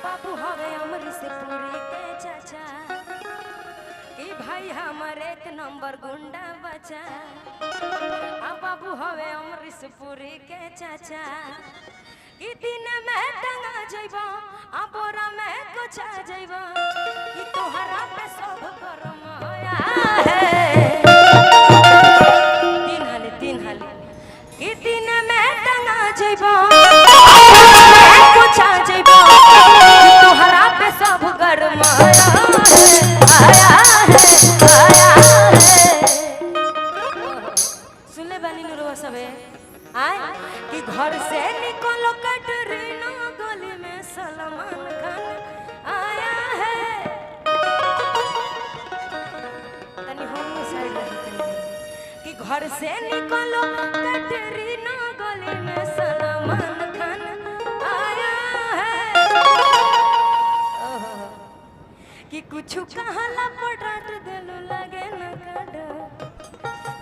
बाबू हवे अमरीश पुरी के चाचा कि भाई हमर एक नंबर गुंडा बचा। बाबू हवे अमरीश पुरी के चाचा कि दिन में टंगा जइबा बोरा में कुचा जइबा कि तोहरा पे सब गरम होया है। तीन हाली कि दिन में टंगा जइबा कुचा जइबा कि तोहरा पे सब गरम आया है। सुन ले बानी नुरवा सबे आए कि घर से निकलो कटरीना गली में सलमान खान आया है। तनी हम साइड कि घर से निकलो कटरीना गली में सलमान खान आया है। कि कुछ कहला पर डांट देलू लगे न काडो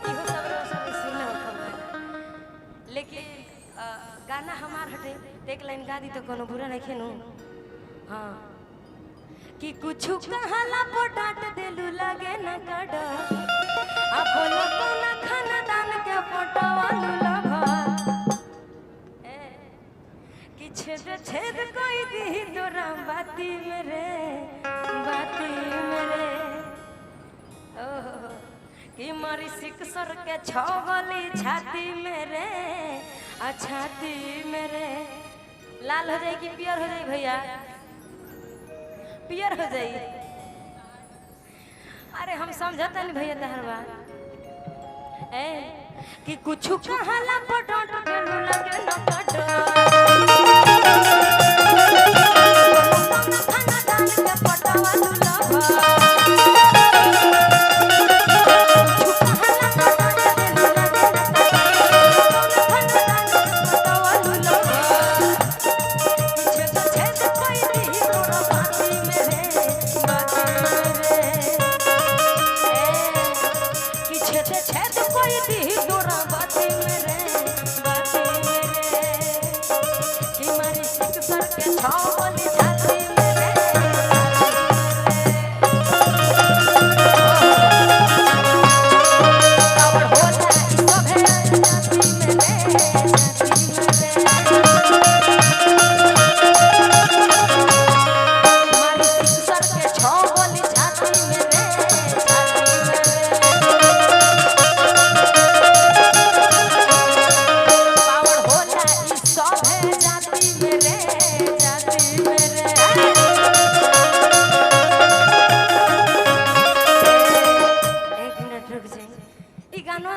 इहो सब सुनो लेकिन गाना हमार हटे एक लाइन गा दी तो कोनो बुरा नहीं खेनू। हाँ कि कुछ कहला पर डांट देलू लगे न काडो बोलो कौन खानदान के पटवालू लभा कि छेद कोई दी तोरा बाती मेरे कि मारी सिकसर के छगली छाती मेरे छाती मेरे लाल हो जाए कि पियर हो जाए भैया पियर हो जाए। अरे हम समझता नहीं भैया तहर बात कि कुछ कहला पर डांट देलू लगे न काडो खानदान के पटवालू लभा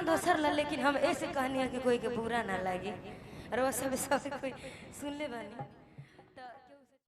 दोसर ला लेकिन हम ऐसे कहनी है कि कोई के बुरा ना लगे और वो सब कोई सुन ले बानी।